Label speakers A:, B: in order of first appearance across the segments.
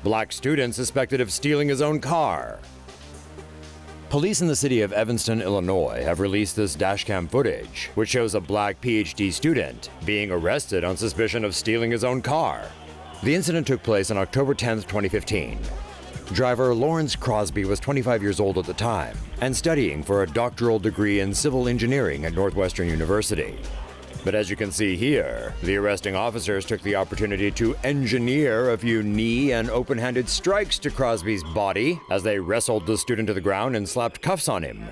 A: Black student suspected of stealing his own car. Police in the city of Evanston, Illinois have released this dashcam footage, which shows a black PhD student being arrested on suspicion of stealing his own car. The incident took place on October 10, 2015. Driver Lawrence Crosby was 25 years old at the time and studying for a doctoral degree in civil engineering at Northwestern University. But as you can see here, the arresting officers took the opportunity to engineer a few knee and open-handed strikes to Crosby's body as they wrestled the student to the ground and slapped cuffs on him.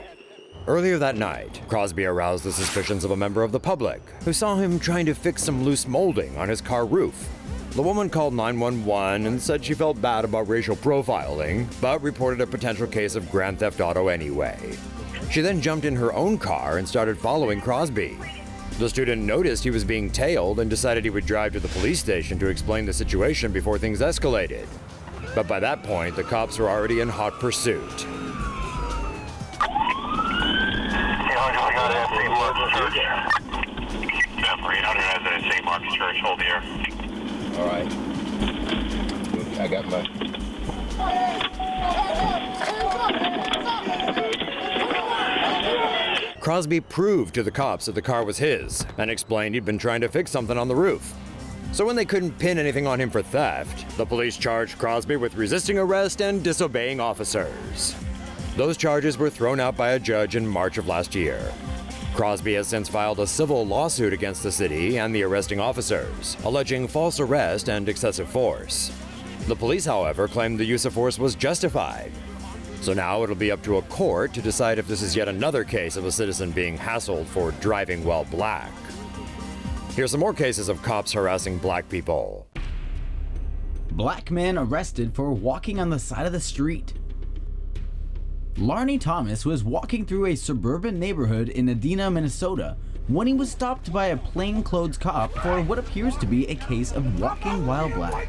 A: Earlier that night, Crosby aroused the suspicions of a member of the public who saw him trying to fix some loose molding on his car roof. The woman called 911 and said she felt bad about racial profiling, but reported a potential case of grand theft auto anyway. She then jumped in her own car and started following Crosby. The student noticed he was being tailed and decided he would drive to the police station to explain the situation before things escalated. But by that point, the cops were already in hot pursuit.
B: All right. I got my...
A: Crosby proved to the cops that the car was his and explained he'd been trying to fix something on the roof. So when they couldn't pin anything on him for theft, the police charged Crosby with resisting arrest and disobeying officers. Those charges were thrown out by a judge in March of last year. Crosby has since filed a civil lawsuit against the city and the arresting officers, alleging false arrest and excessive force. The police, however, claimed the use of force was justified. So now it'll be up to a court to decide if this is yet another case of a citizen being hassled for driving while black. Here's some more cases of cops harassing black people.
C: Black man arrested for walking on the side of the street. Larney Thomas was walking through a suburban neighborhood in Edina, Minnesota, when he was stopped by a plainclothes cop for what appears to be a case of walking while black.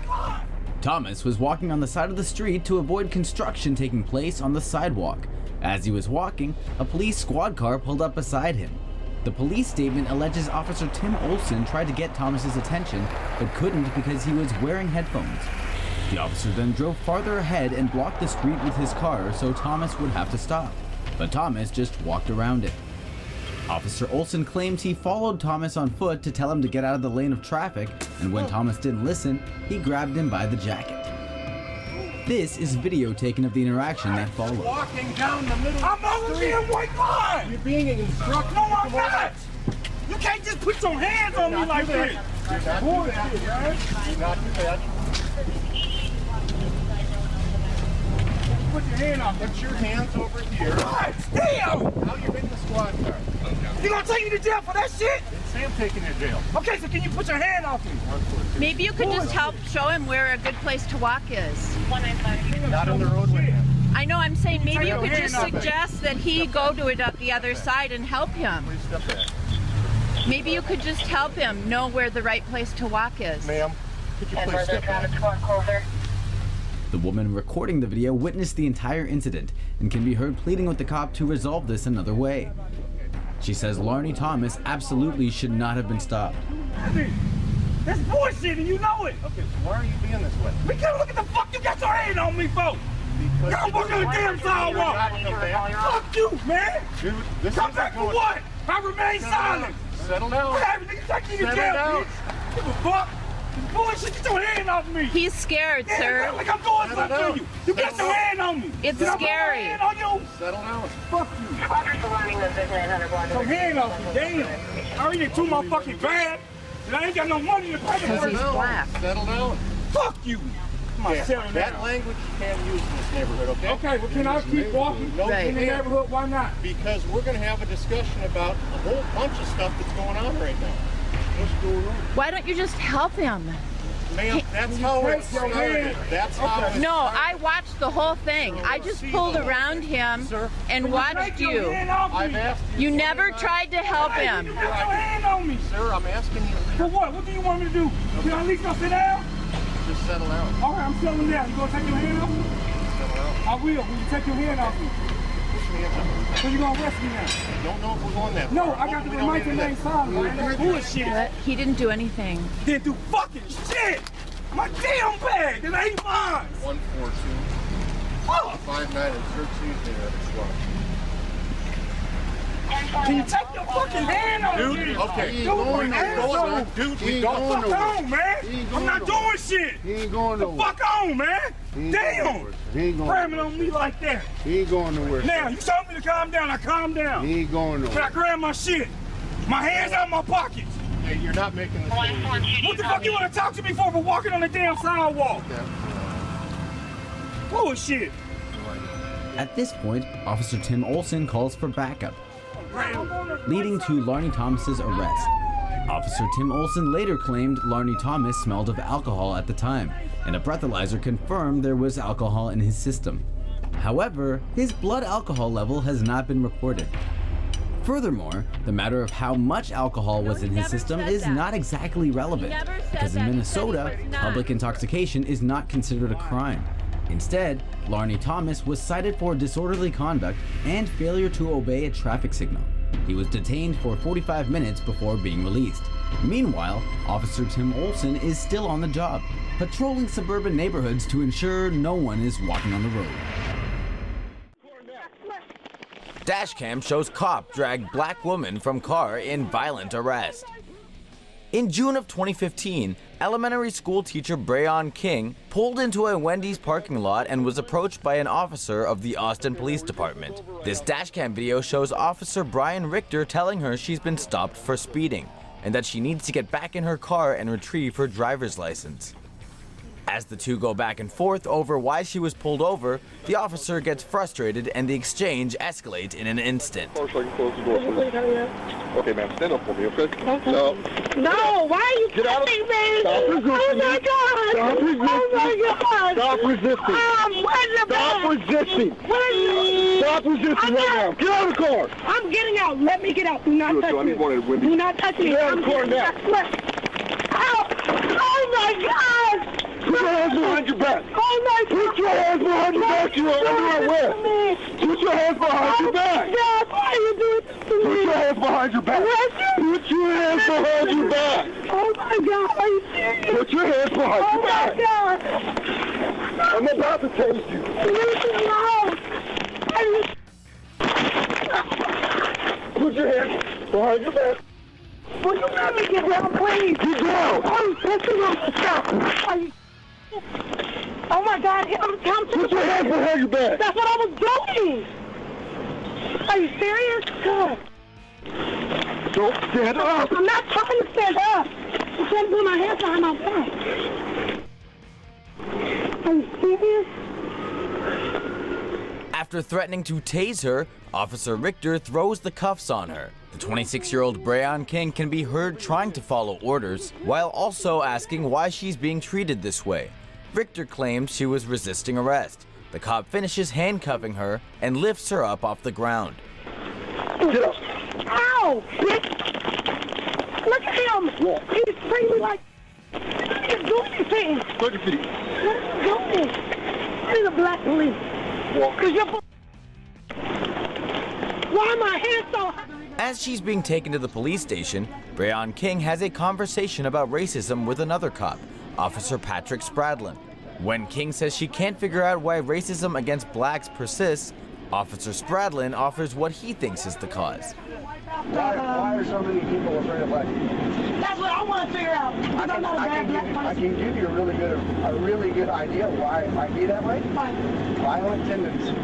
C: Thomas was walking on the side of the street to avoid construction taking place on the sidewalk. As he was walking, a police squad car pulled up beside him. The police statement alleges Officer Tim Olson tried to get Thomas's attention, but couldn't because he was wearing headphones. The officer then drove farther ahead and blocked the street with his car so Thomas would have to stop, but Thomas just walked around it. Officer Olson claims he followed Thomas on foot to tell him to get out of the lane of traffic, and when Thomas didn't listen, he grabbed him by the jacket. This is video taken of the interaction that followed.
D: Walking down the middle of the street. I'm on the white line! You're being instructed. No, I'm not! You can't just put your hands on me like this! Do not do that. Do not do that. Put your hand off. Put your hands over here. God damn! Now you're in the squad car. You gonna take me to jail for that shit? Say I'm taking you to jail. Okay, so can you put your hand off me?
E: Maybe you could just help show him where a good place to walk is.
D: Not on the roadway.
E: I know, I'm saying maybe you could just suggest that he go to it up the other side and help him.
D: Please step back.
E: Maybe you could just help him know where the right place to walk is.
D: Ma'am, could you please step back?
C: The woman recording the video witnessed the entire incident and can be heard pleading with the cop to resolve this another way. She says Larney Thomas absolutely should not have been stopped.
D: That's bullshit and you know it! Okay, so why are you being this way? Because look at the fuck you got your hand on me for! Because I'm working on the damn sidewalk! Fuck you, man! Dude, this come back for what? I remain silent! Settle down! I have everything take you to jail, bitch! Give a fuck! Bullshit, get your hand off me!
E: He's scared, sir.
D: Like I'm doing something to you! You got your hand on me!
E: It's scary.
D: Hand on you? Settle down. Fuck you. Your hand off me, damn! I already did too motherfucking bad, and I ain't got no money to pay
E: Because
D: for it.
E: he's black.
D: Settle down. Fuck you! That language you can't use in this neighborhood, okay? Okay, well can I keep walking in the neighborhood? Why not? Because we're going to have a discussion about a whole bunch of stuff that's going on right now. What's going on?
E: Why don't you just help him?
D: Ma'am, that's how it started. That's how it
E: No, I watched the whole thing. I just pulled around him and watched you.
D: I've asked you.
E: You never tried to help him.
D: You got your hand on me. Sir, I'm asking you. For what? What do you want me to do? Can I at least go sit down? Just settle down. All right, I'm settling down. You gonna take your hand off me? Settle down. I will. Will you take your hand off me? So you gonna arrest me now? I don't know if we're going that far. No, I got the right to remain silent. Bullshit.
E: He didn't do anything.
D: Didn't do fucking shit. My damn bag, it ain't mine.
B: 142.
D: Fuck.
B: 59 and 13 there at the club.
D: Can you take your fucking hand on me?
B: Dude, okay.
D: Dude, my hands on.
B: Dude,
D: He
B: we
D: ain't
B: don't
D: going
B: nowhere.
D: fuck on, man.
B: He ain't
D: I'm
B: going
D: not
B: nowhere.
D: doing shit.
B: He ain't going
D: The
B: nowhere.
D: fuck on, man.
B: He ain't
D: Damn.
B: going nowhere. He ain't going
D: Grabbing
B: nowhere.
D: on me like that.
B: He ain't going nowhere.
D: Now, you told me to calm down. I calmed down.
B: He ain't going
D: But I
B: nowhere.
D: grabbed my shit. My hands out of my pockets.
B: Hey, you're not making this.
D: What the fuck you want to talk to me for walking on the damn sidewalk? Bullshit.
C: At this point, Officer Tim Olson calls for backup, leading to Larney Thomas's arrest. Officer Tim Olson later claimed Larney Thomas smelled of alcohol at the time, and a breathalyzer confirmed there was alcohol in his system. However, his blood alcohol level has not been reported. Furthermore, the matter of how much alcohol was in his system is not exactly relevant, because in Minnesota, public intoxication is not considered a crime. Instead, Larney Thomas was cited for disorderly conduct and failure to obey a traffic signal. He was detained for 45 minutes before being released. Meanwhile, Officer Tim Olson is still on the job, patrolling suburban neighborhoods to ensure no one is walking on the road.
F: Dashcam shows cop drag black woman from car in violent arrest. In June of 2015, elementary school teacher Breon King pulled into a Wendy's parking lot and was approached by an officer of the Austin Police Department. This dashcam video shows Officer Brian Richter telling her she's been stopped for speeding and that she needs to get back in her car and retrieve her driver's license. As the two go back and forth over why she was pulled over, the officer gets frustrated and the exchange escalates in an instant.
G: So I can close the door for you. Okay, ma'am, stand up for me, okay? No.
H: No, why are you
G: Get out of
H: touching me?
G: Stop resisting.
H: Oh my God!
G: Stop resisting.
H: Oh my God!
G: Stop resisting.
H: Where's your
G: Stop
H: bag?
G: resisting.
H: Where's your...
G: Stop resisting
H: I'm
G: right now.
H: not-
G: Get out of the car.
H: I'm getting out. Let me get out. Do not
G: Good,
H: touch
G: so I
H: me.
G: need one of the women.
H: Do not touch me.
G: Get out of the car
H: I'm
G: now.
H: Ow! Oh my God!
G: Put your hands behind your back.
H: Oh my God!
G: Put your hands behind your back. You're underwear. Put your hands behind your back.
H: God, why are you doing this to
G: Put
H: me?
G: your hands behind your back. Put your hands behind your back.
H: Oh my God, are you serious?
G: Put your hands behind
H: Oh
G: your
H: my
G: back.
H: God!
G: I'm about to tase you.
H: Leave me alone!
G: Put your hands behind your back.
H: Will you let me get down, please?
G: Get down.
H: I'm pissing on the stop. Are you... Oh my God, I'm
G: Put your hands behind your back.
H: That's what I was doing. Are you serious? God.
G: Don't stand up.
H: I'm not trying to stand up. I'm trying to put my hands behind my back. Are you serious?
F: After threatening to tase her, Officer Richter throws the cuffs on her. The 26-year-old Breon King can be heard trying to follow orders, while also asking why she's being treated this way. Richter claims she was resisting arrest. The cop finishes handcuffing her and lifts her up off the ground.
G: Get up.
H: Ow! Bitch! Look at him!
G: Walk.
H: He's screaming like... He didn't do anything!
G: Put your feet.
H: What are you doing? He's a black police.
G: Walk.
H: Cause you're... Why are my hands so high?
F: As she's being taken to the police station, Breon King has a conversation about racism with another cop, Officer Patrick Spradlin. When King says she can't figure out why racism against blacks persists, Officer Spradlin offers what he thinks is the cause.
G: Why are so many people afraid of black people?
H: That's what I want to figure out. Because I'm not a bad black
G: I
H: person.
G: can give you a really good idea why it might be that way. Violent tendencies.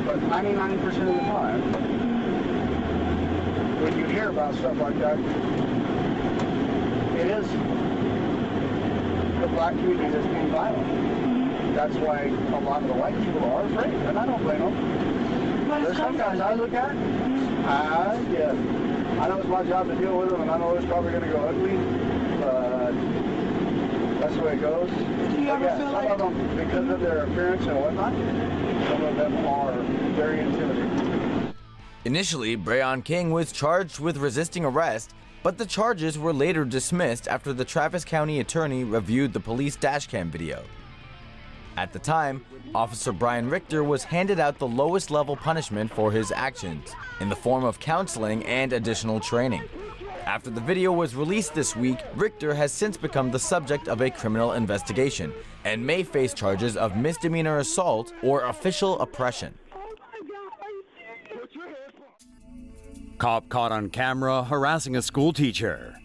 G: But 99% of the time, when you hear about stuff like that, it is the black community that's being violent. That's why a lot of the white people are afraid, and I don't blame them. There's some guys I look at, yeah, I know it's my job to deal with them, and I know it's probably going to go ugly, but that's the way it goes.
H: Do you ever feel like...
G: Some of them, because of their appearance and whatnot, some of them are very intimidating.
F: Initially, Breon King was charged with resisting arrest, but the charges were later dismissed after the Travis County attorney reviewed the police dashcam video. At the time, Officer Brian Richter was handed out the lowest level punishment for his actions, in the form of counseling and additional training. After the video was released this week, Richter has since become the subject of a criminal investigation and may face charges of misdemeanor assault or official oppression.
A: Cop caught on camera harassing a school teacher.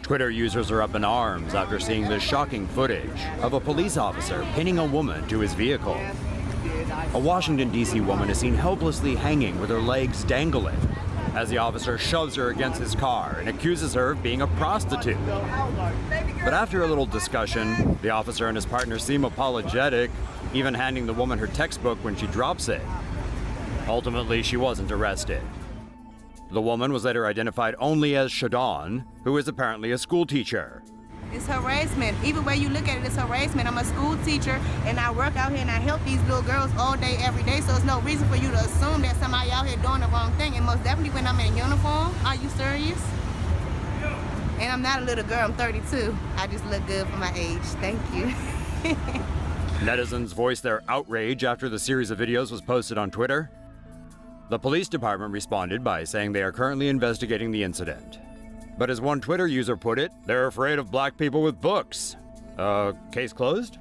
A: Twitter users are up in arms after seeing this shocking footage of a police officer pinning a woman to his vehicle. A Washington, D.C. woman is seen helplessly hanging with her legs dangling as the officer shoves her against his car and accuses her of being a prostitute. But after a little discussion, the officer and his partner seem apologetic, even handing the woman her textbook when she drops it. Ultimately, she wasn't arrested. The woman was later identified only as Shadon, who is apparently a school teacher.
I: It's harassment. Either way you look at it, it's harassment. I'm a school teacher, and I work out here, and I help these little girls all day, every day, so there's no reason for you to assume that somebody out here doing the wrong thing, and most definitely when I'm in uniform. Are you serious? And I'm not a little girl, I'm 32. I just look good for my age. Thank you.
A: Netizens voiced their outrage after the series of videos was posted on Twitter. The police department responded by saying they are currently investigating the incident. But as one Twitter user put it, they're afraid of black people with books. Case closed?